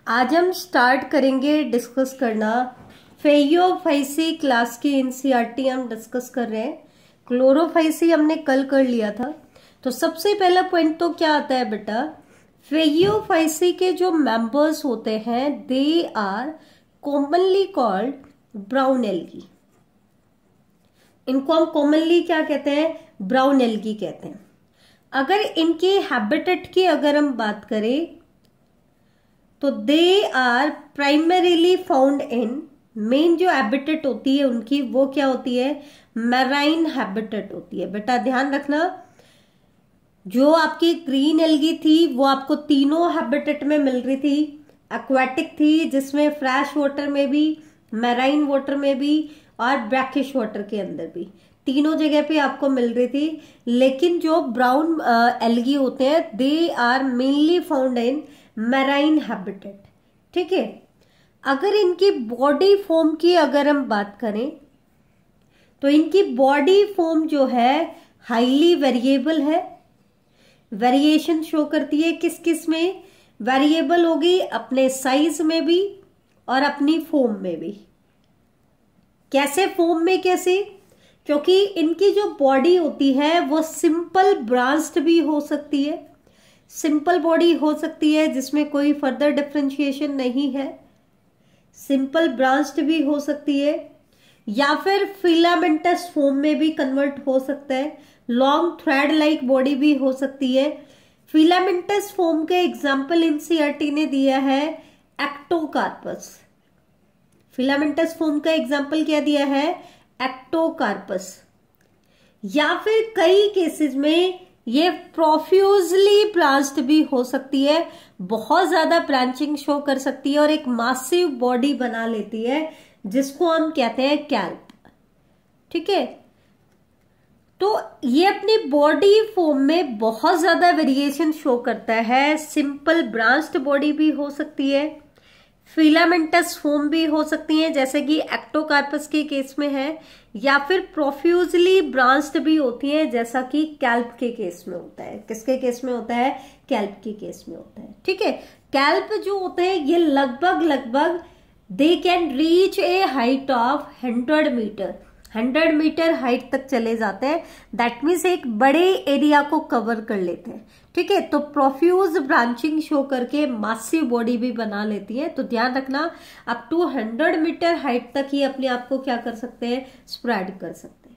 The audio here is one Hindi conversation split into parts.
आज हम स्टार्ट करेंगे डिस्कस करना फेइयोफाइसी क्लास की एनसीईआरटी हम डिस्कस कर रहे हैं। क्लोरोफाइसी हमने कल कर लिया था। तो सबसे पहला पॉइंट तो क्या आता है बेटा, फेइयोफाइसी के जो मेंबर्स होते हैं they are commonly called brown algae. इनको हम कॉमनली क्या कहते हैं, ब्राउन एल्गी कहते हैं। अगर इनके हैबिटेट की अगर हम बात करें तो they are primarily found in, main जो हैबिटेट होती है उनकी वो क्या होती है, मैराइन हैबिटेट होती है। बेटा ध्यान रखना, जो आपकी ग्रीन एल्गी थी वो आपको तीनों हैबिटेट में मिल रही थी। एक्वाटिक थी जिसमें फ्रेश वाटर में भी, मैराइन वाटर में भी और ब्रैकिश वाटर के अंदर भी, तीनों जगह पे आपको मिल रही थी। लेकिन जो ब्राउन एल्गी होते हैं they are mainly found in marine habitat. ठीक है, अगर इनकी बॉडी फॉर्म की अगर हम बात करें तो इनकी बॉडी फॉर्म जो है हाईली वेरिएबल है। वेरिएशन शो करती है किस किस में, वेरिएबल होगी अपने साइज में भी और अपनी फॉर्म में भी। कैसे फॉर्म में, कैसे, क्योंकि इनकी जो बॉडी होती है वो सिंपल ब्रांच्ड भी हो सकती है, सिंपल बॉडी हो सकती है जिसमें कोई फर्दर डिफरेंशिएशन नहीं है, सिंपल ब्रांच्ड भी हो सकती है, या फिर फिलामेंटस फॉर्म में भी कन्वर्ट हो सकता है, लॉन्ग थ्रेड लाइक बॉडी भी हो सकती है। फिलामेंटस फॉर्म के एग्जाम्पल एनसीईआरटी ने दिया है एक्टोकार्पस। फिलामेंटस फॉर्म का एग्जाम्पल क्या दिया है, एक्टोकार्पस। या फिर कई केसेस में ये प्रोफ्यूजली ब्रांच्ड भी हो सकती है, बहुत ज्यादा ब्रांचिंग शो कर सकती है और एक मासिव बॉडी बना लेती है जिसको हम कहते हैं कैल्प। ठीक है, तो ये अपनी बॉडी फॉर्म में बहुत ज्यादा वेरिएशन शो करता है। सिंपल ब्रांच्ड बॉडी भी हो सकती है, फिलामेंटस फॉर्म भी हो सकती है जैसे कि एक्टोकार्पस के केस में है, या फिर प्रोफ्यूजली ब्रांच्ड भी होती है जैसा कि कैल्प के केस में होता है। किसके केस में होता है, कैल्प के केस में होता है। ठीक है, कैल्प जो होते हैं ये लगभग they can reach a height of 100 metre, 100 metre height तक चले जाते हैं। दैट मीन्स एक बड़े एरिया को कवर कर लेते हैं। ठीक है, तो प्रोफ्यूज ब्रांचिंग शो करके मासिव बॉडी भी बना लेती है। तो ध्यान रखना, अप टू 100 मीटर हाइट तक ही अपने आप को क्या कर सकते हैं, स्प्रेड कर सकते हैं।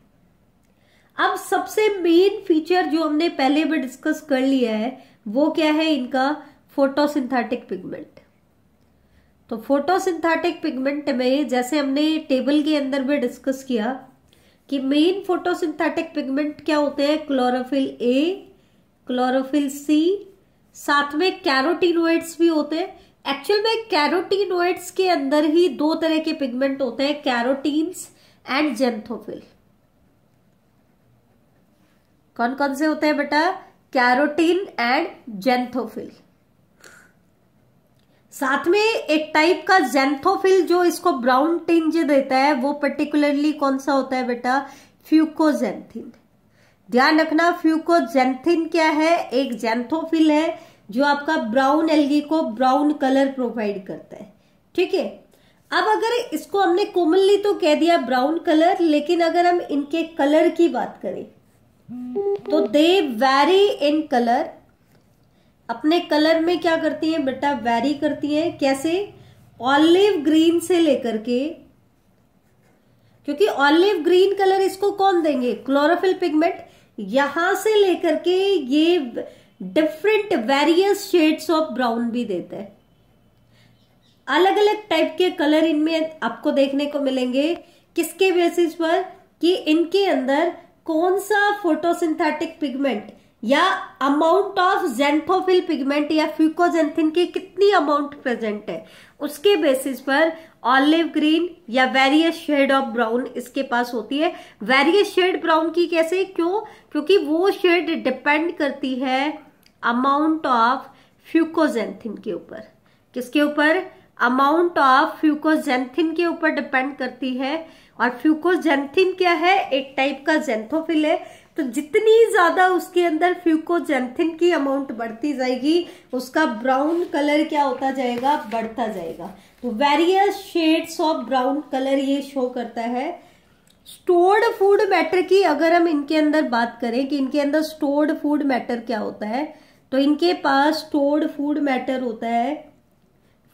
अब सबसे मेन फीचर जो हमने पहले भी डिस्कस कर लिया है वो क्या है, इनका फोटोसिंथेटिक पिगमेंट। तो फोटोसिंथेटिक पिगमेंट में जैसे हमने टेबल के अंदर भी डिस्कस किया कि मेन फोटोसिंथेटिक पिगमेंट क्या होते हैं, क्लोरोफिल ए, क्लोरोफिल सी, साथ में कैरोटीनोइड्स भी होते हैं। एक्चुअल में कैरोटीनोइड्स के अंदर ही दो तरह के पिगमेंट होते हैं, कैरोटीन्स एंड जेंथोफिल। कौन कौन से होते हैं बेटा, कैरोटीन एंड जेंथोफिल। साथ में एक टाइप का जेंथोफिल जो इसको ब्राउन टिंज देता है वो पर्टिकुलरली कौन सा होता है बेटा, फ्यूकोजेंथिन। ध्यान रखना, फ्यूकोजेंथिन क्या है, एक जेंथोफिल है जो आपका ब्राउन एल्गी को ब्राउन कलर प्रोवाइड करता है। ठीक है, अब अगर इसको हमने कॉमनली तो कह दिया ब्राउन कलर, लेकिन अगर हम इनके कलर की बात करें तो दे वैरी इन कलर। अपने कलर में क्या करती हैं बेटा, वैरी करती हैं। कैसे, ऑलिव ग्रीन से लेकर के, क्योंकि ऑलिव ग्रीन कलर इसको कौन देंगे, क्लोरोफिल पिगमेंट, यहां से लेकर के ये different various shades of brown भी देता है। अलग अलग टाइप के कलर इनमें आपको देखने को मिलेंगे। किसके बेसिस पर, कि इनके अंदर कौन सा फोटोसिंथेटिक पिगमेंट या अमाउंट ऑफ जेंथोफिल पिगमेंट या फ्यूकोजेंथिन की कितनी अमाउंट प्रेजेंट है, उसके बेसिस पर ऑलिव ग्रीन या वेरियस शेड ऑफ ब्राउन इसके पास होती है। वेरियस शेड ब्राउन की कैसे, क्यों, क्योंकि वो शेड डिपेंड करती है अमाउंट ऑफ फ्यूकोजेंथिन के ऊपर। किसके ऊपर, अमाउंट ऑफ फ्यूकोजेंथिन के ऊपर डिपेंड करती है। और फ्यूकोजेंथिन क्या है, एक टाइप का जेंथोफिल है। तो जितनी ज्यादा उसके अंदर फ्यूकोजैंथिन की अमाउंट बढ़ती जाएगी, उसका ब्राउन कलर क्या होता जाएगा, बढ़ता जाएगा। तो various shades of brown colour ये शो करता है। स्टोर्ड फूड मैटर की अगर हम इनके अंदर बात करें कि इनके अंदर स्टोर्ड फूड मैटर क्या होता है, तो इनके पास स्टोर्ड फूड मैटर होता है,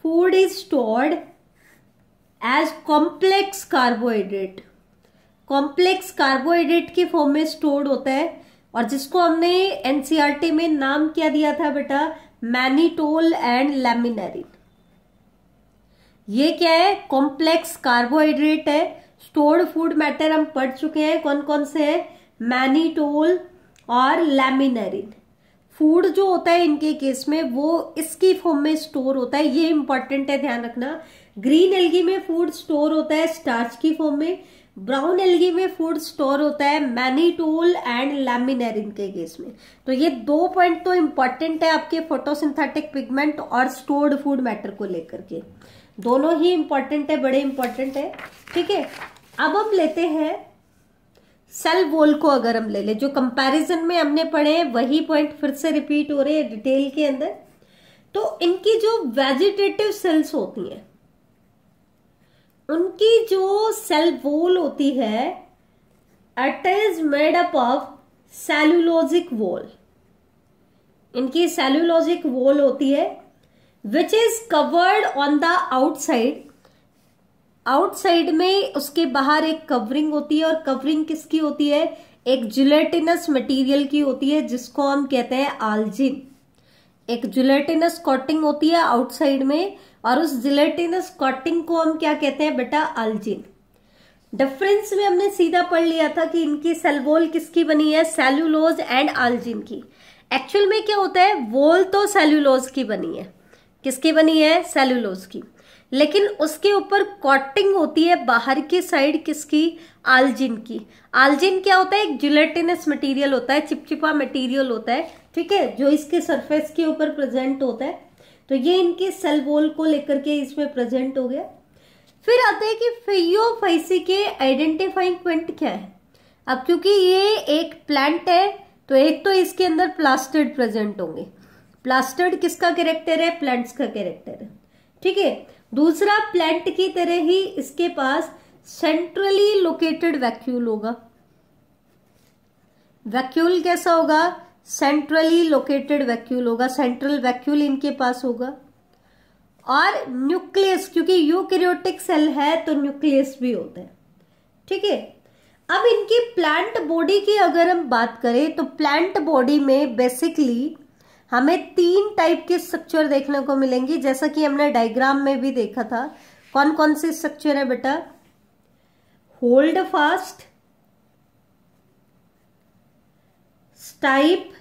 food is stored as complex carbohydrate, complex carbohydrate की फॉर्म में स्टोर्ड होता है, और जिसको हमने एनसीईआरटी में नाम क्या दिया था बेटा, मैनिटोल एंड लैमिनेरिन। ये क्या है, कॉम्प्लेक्स कार्बोहाइड्रेट है। स्टोर्ड फूड मैटर हम पढ़ चुके हैं, कौन कौन से हैं, मैनिटोल और लैमिनेरिन। फूड जो होता है इनके केस में वो इसकी फॉर्म में स्टोर होता है, ये इंपॉर्टेंट है, ध्यान रखना। ग्रीन एल्गी में फूड स्टोर होता है स्टार्च की फॉर्म में, ब्राउन एल्गी में फूड स्टोर होता है मैनिटोल एंड लैमिनेरिन के केस में। तो ये 2 पॉइंट तो इंपॉर्टेंट है आपके फोटोसिंथेटिक पिगमेंट और स्टोर्ड फूड मैटर को लेकर के, दोनों ही इंपॉर्टेंट है, बड़े इंपॉर्टेंट है, ठीक है। अब हम लेते हैं सेल वॉल को, अगर हम ले ले, जो कंपैरिजन में हमने पढ़े हैं वही पॉइंट फिर से रिपीट हो रहे हैं डिटेल के अंदर। तो इनकी जो वेजिटेटिव सेल्स होती हैं, उनकी जो सेल वॉल होती है, it is made up of cellulosic wall. इनकी सेलुलोजिक वॉल होती है which is covered on the outside, outside में उसके बाहर एक कवरिंग होती है, और कवरिंग किसकी होती है, एक जिलेटिनस मटेरियल की होती है जिसको हम कहते हैं आल्जिन। एक जिलेटिनस कोटिंग होती है आउटसाइड में, और उस जिलेटिनस कोटिंग को हम क्या कहते हैं बेटा, आल्जिन। डिफरेंस में हमने सीधा पढ़ लिया था कि इनकी सेल वॉल किसकी बनी है, सेल्यूलोज एंड आल्जिन की। एक्चुअल में क्या होता है, वॉल तो सेल्यूलोज की बनी है, किसकी बनी है, सेल्यूलोज की, लेकिन उसके ऊपर कोटिंग होती है बाहर की साइड किसकी, आल्जिन की। आल्जिन क्या होता है, एक जिलेटिनस मटेरियल होता है, चिपचिपा मटेरियल होता है, ठीक है, जो इसके सरफेस के ऊपर प्रेजेंट होता है। तो ये इनके सेल वॉल को लेकर के इसमें प्रेजेंट हो गया। फिर आते हैं कि फियोफाइसी के आइडेंटिफाइंग पॉइंट क्या है। अब क्योंकि ये एक प्लांट है, तो एक तो इसके अंदर प्लास्टिड प्रेजेंट होंगे। प्लास्टिड किसका कैरेक्टर है, प्लांट्स का कैरेक्टर है, ठीक है। दूसरा, प्लांट की तरह ही इसके पास सेंट्रली लोकेटेड वैक्यूल होगा। वैक्यूल कैसा होगा, सेंट्रली लोकेटेड वैक्यूल होगा, सेंट्रल वैक्यूल इनके पास होगा। और न्यूक्लियस, क्योंकि यूकैरियोटिक सेल है तो न्यूक्लियस भी होता है, ठीक है। अब इनकी प्लांट बॉडी की अगर हम बात करें, तो प्लांट बॉडी में बेसिकली हमें 3 टाइप के स्ट्रक्चर देखने को मिलेंगी, जैसा कि हमने डायग्राम में भी देखा था। कौन कौन से स्ट्रक्चर है बेटा, holdfast, stipe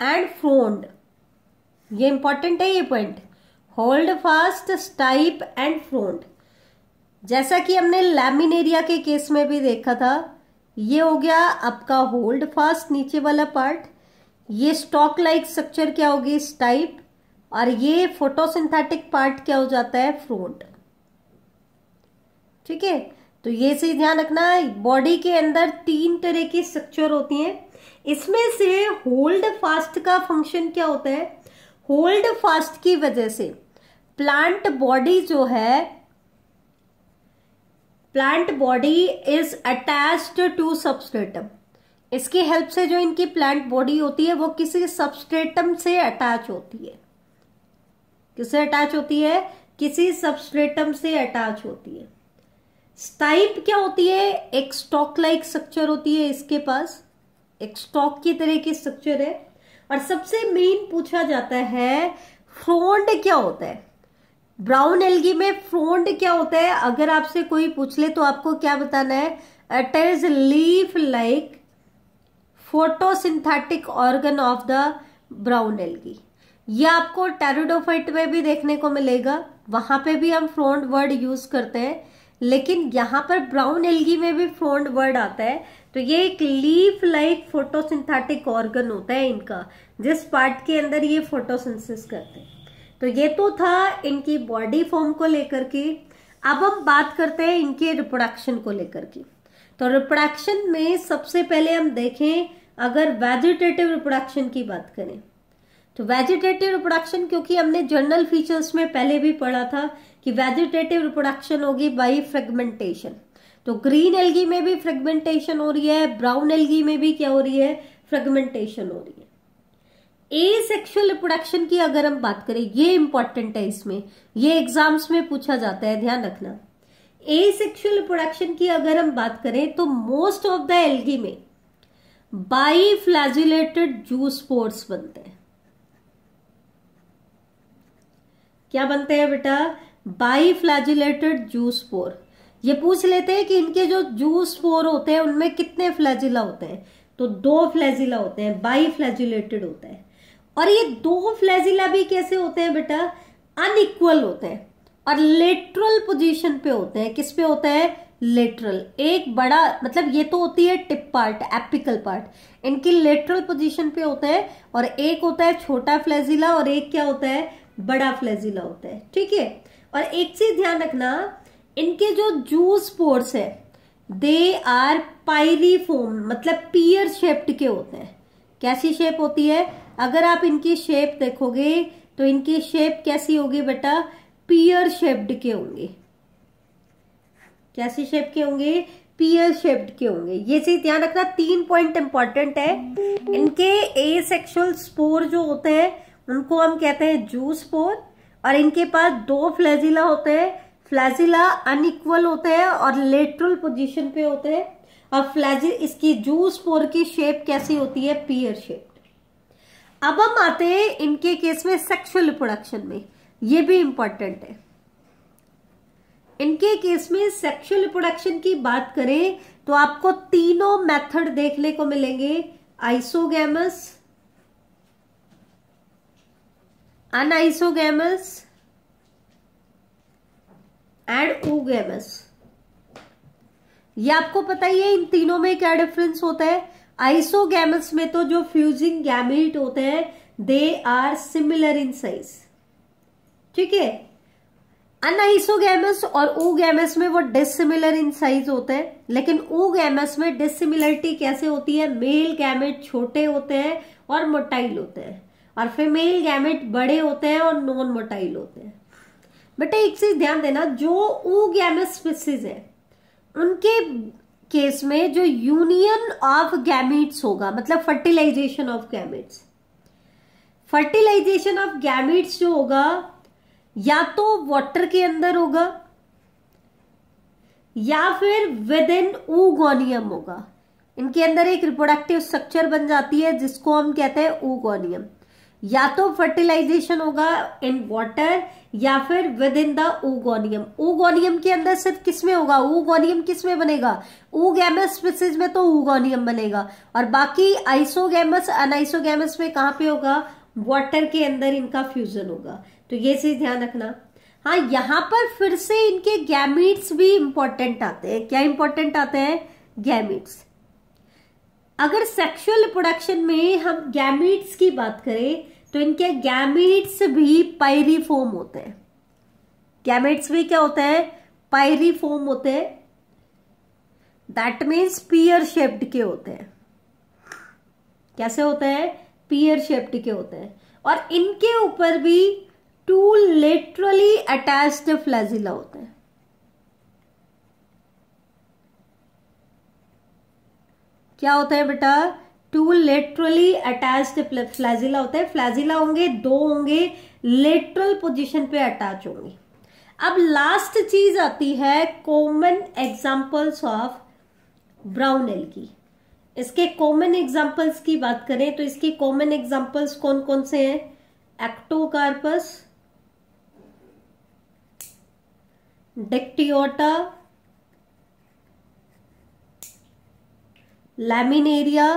and frond. ये इंपॉर्टेंट है ये point, holdfast, stipe and frond. जैसा कि हमने लैमिनेरिया के केस में भी देखा था, ये हो गया आपका होल्ड फास्ट नीचे वाला पार्ट, ये स्टॉक लाइक स्ट्रक्चर क्या होगी, स्टाइप, और ये फोटोसिंथेटिक पार्ट क्या हो जाता है, फ्रोंड, ठीक है। तो ये चीज ध्यान रखना, बॉडी के अंदर 3 तरह की स्ट्रक्चर होती हैं। इसमें से होल्ड फास्ट का फंक्शन क्या होता है, होल्ड फास्ट की वजह से प्लांट बॉडी जो है, plant body is attached to substratum. इसकी हेल्प से जो इनकी प्लांट बॉडी होती है वो किसी सबस्ट्रेटम से अटैच होती है। किससे अटैच होती है, किसी सबस्ट्रेटम से अटैच होती है। स्टाइप क्या होती है, एक स्टॉक लाइक स्ट्रक्चर होती है इसके पास, एक स्टॉक की तरह की स्ट्रक्चर है। और सबसे मेन पूछा जाता है फ्रोंड क्या होता है, ब्राउन एल्गी में फ्रोंड क्या होता है। अगर आपसे कोई पूछ ले तो आपको क्या बताना है, it is leaf like photosynthetic organ of the brown algae. ये आपको टेरिडोफाइट में भी देखने को मिलेगा, वहां पे भी हम फ्रोंड वर्ड यूज करते हैं, लेकिन यहां पर ब्राउन एल्गी में भी फ्रोंड वर्ड आता है। तो ये एक लीफ लाइक फोटोसिंथेटिक ऑर्गन होता है इनका, जिस पार्ट के अंदर ये फोटोसिंथेसिस करते हैं। तो ये तो था इनकी बॉडी फॉर्म को लेकर के। अब हम बात करते हैं इनके रिप्रोडक्शन को लेकर के। तो रिप्रोडक्शन में सबसे पहले हम देखें, अगर वेजिटेटिव रिप्रोडक्शन की बात करें तो वेजिटेटिव रिप्रोडक्शन, क्योंकि हमने जर्नल फीचर्स में पहले भी पढ़ा था कि वेजिटेटिव रिप्रोडक्शन होगी बाय फ्रेगमेंटेशन। तो ग्रीन एल्गी में भी फ्रेगमेंटेशन हो रही है, ब्राउन एल्गी में भी क्या हो रही है, फ्रेगमेंटेशन हो रही है। एसेक्सुअल रिप्रोडक्शन की अगर हम बात करें, ये इंपॉर्टेंट है, इसमें ये एग्जाम्स में पूछा जाता है, ध्यान रखना। एसेक्सुअल रिप्रोडक्शन की अगर हम बात करें तो मोस्ट ऑफ द एल्गी में बाइफ्लैजिलेटेड जूस्पोर्स बनते हैं। क्या बनते हैं बेटा, बाइफ्लैजिलेटेड जूस्पोर। ये पूछ लेते हैं कि इनके जो जूस्पोर होते हैं उनमें कितने फ्लैजिला होते हैं, तो 2 फ्लैजिला होते हैं, बाइफ्लैजिलेटेड होता है। और ये 2 फ्लैजिला भी कैसे होते हैं बेटा, अनइक्वल होते हैं और लेटरल पोजीशन पे होते हैं। किस पे होते हैं, लेटरल। एक बड़ा, मतलब ये तो होती है टिप पार्ट, एपिकल पार्ट, इनकी लेटरल पोजीशन पे होते हैं, और एक होता है छोटा फ्लैजिला और एक क्या होता है, बड़ा फ्लैजिला होता है, ठीक है। और एक चीज ध्यान रखना, इनके जो जूस्पोर्स है दे आर पायरीफॉर्म, मतलब पियर शेप्ड के होते हैं। कैसी शेप होती है, अगर आप इनकी शेप देखोगे तो इनकी शेप कैसी होगी बेटा, पियर शेप्ड के होंगे। कैसी शेप के होंगे, पियर शेप्ड के होंगे। ये चीज ध्यान रखना, 3 पॉइंट इंपॉर्टेंट है। इनके एसेक्सुअल स्पोर जो होते हैं उनको हम कहते हैं जूस्पोर, और इनके पास 2 फ्लैजिला होते हैं। फ्लैजिला अनइक्वल होते हैं और लेटरल पोजीशन पे होते हैं, और इसकी जूस्पोर की शेप कैसी होती है, पियर शेप्ड। अब हम आते हैं इनके केस में सेक्सुअल रिप्रोडक्शन में, ये भी इंपॉर्टेंट है। इनके केस में सेक्सुअल रिप्रोडक्शन की बात करें तो आपको तीनों मेथड देखने को मिलेंगे, आइसोगैमस, अनआइसोगैमस एंड oogamous। ये आपको पता ही है इन तीनों में क्या डिफरेंस होता है। आइसोगैमस में तो जो फ्यूजिंग गैमीट होते हैं they are similar in size, ठीक है। अनआइसोगैमस और oogamous में वो डिसिमिलर इन साइज होते हैं, लेकिन oogamous में डिसिमिलरिटी कैसे होती है, मेल गैमेट छोटे होते हैं और मोटाइल होते हैं, और फीमेल गैमेट बड़े होते हैं और नॉन मोटाइल होते हैं। बेटा एक चीज ध्यान देना, जो oogamous स्पीसीज है उनके केस में जो यूनियन ऑफ गैमीट्स होगा, मतलब fertilization of gametes, fertilization of gametes जो होगा या तो वाटर के अंदर होगा या फिर विद इन oogonium होगा। इनके अंदर एक रिप्रोडक्टिव स्ट्रक्चर बन जाती है जिसको हम कहते हैं oogoनियम। या तो फर्टिलाइजेशन होगा इन वाटर या फिर विद इन द oogoनियम। oogoनियम के अंदर सिर्फ किसमें होगा, oogoनियम किसमें बनेगा, oogamous स्पीसीज में तो oogoनियम बनेगा, और बाकी आइसोगैमस अनआइसोगैमस में कहां पे होगा, वाटर के अंदर इनका फ्यूजन होगा। तो ये चीज ध्यान रखना। हाँ, यहां पर फिर से इनके गैमीट्स भी इंपॉर्टेंट आते हैं। क्या इंपॉर्टेंट आते हैं, गैमीट्स। अगर सेक्सुअल रिप्रोडक्शन में हम गैमीट्स की बात करें तो इनके गैमीट्स भी पायरीफॉर्म होते हैं। गैमीट्स भी क्या होते हैं, पायरीफॉर्म होते हैं, दैट मीन्स पियर शेप्ड के होते हैं। कैसे होते हैं, पियर शेप्ड के होते हैं, और इनके ऊपर भी 2 लेटरली अटैच्ड फ्लैजिला होते हैं। क्या होता है बेटा, 2 लेटरली अटैच्ड फ्लैजिला होते हैं। फ्लैजिला होंगे, 2 होंगे, लेटरल पोजीशन पे अटैच होंगे। अब लास्ट चीज आती है common examples of brown algae. इसके कॉमन एग्जांपल्स की बात करें तो इसके कॉमन एग्जांपल्स कौन कौन से हैं, Ectocarpus, Dictyota, laminaria,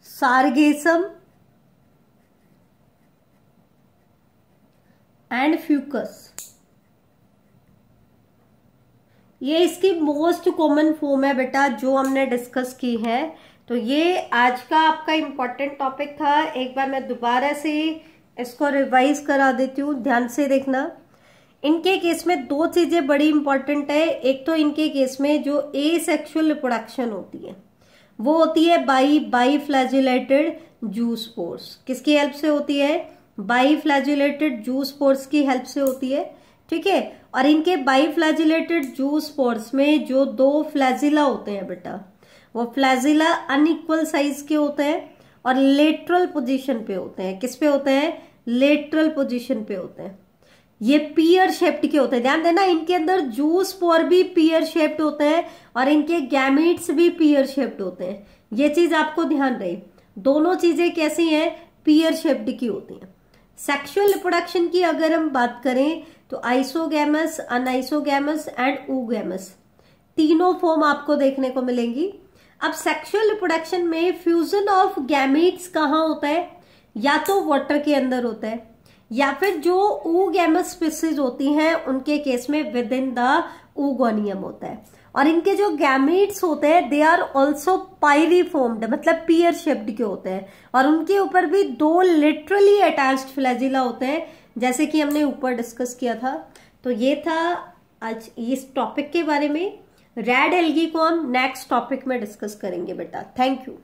sargassum and Fucus. ये इसकी मोस्ट कॉमन फॉर्म है बेटा जो हमने डिस्कस की है। तो ये आज का आपका इंपॉर्टेंट टॉपिक था। एक बार मैं दोबारा से इसको रिवाइज करा देती हूँ, ध्यान से देखना। इनके केस में दो चीजें बड़ी इंपॉर्टेंट है। एक तो इनके केस में जो एसेक्सुअल रिप्रोडक्शन होती है वो होती है बाई फ्लैजिलेटेड जूस्पोर्स। किसकी हेल्प से होती है? बाई फ्लैजिलेटेड जूस्पोर्स की हेल्प से होती है, ठीक है। और इनके बाई फ्लैजिलेटेड जूस्पोर्स में जो दो फ्लैजिला होते हैं बेटा, वो फ्लैजिला अनइक्वल साइज के होते हैं और लेटरल पोजीशन पे होते हैं। किस पे होते हैं? लेटरल पोजीशन पे होते हैं। ये पीयर शेप्ड के होते हैं। ध्यान देना, इनके अंदर जूस्पोर भी पीयर शेप्ड होते हैं और इनके गैमीट्स भी पीयर शेप्ड होते हैं। ये चीज आपको ध्यान रहे, दोनों चीजें कैसी हैं? पीयर शेप्ड की होती हैं। सेक्सुअल रिप्रोडक्शन की अगर हम बात करें तो आइसोगैमस, अनआइसोगैमस एंड oogamous तीनों फॉर्म आपको देखने को मिलेंगी। अब सेक्सुअल रिप्रोडक्शन में फ्यूजन ऑफ गैमीट्स कहाँ होता है? या तो वाटर के अंदर होता है या फिर जो oogamous स्पीसीज होती हैं उनके केस में विद इन द oogoनियम होता है। और इनके जो गैमीट्स होते हैं दे आर ऑल्सो पायरीफॉर्म्ड, मतलब पीयर शेप्ड के होते हैं और उनके ऊपर भी दो लिटरली अटैच्ड फ्लैजिला होते हैं, जैसे कि हमने ऊपर डिस्कस किया था। तो ये था आज इस टॉपिक के बारे में। रेड एल्गी को हम नेक्स्ट टॉपिक में डिस्कस करेंगे बेटा। Thank you.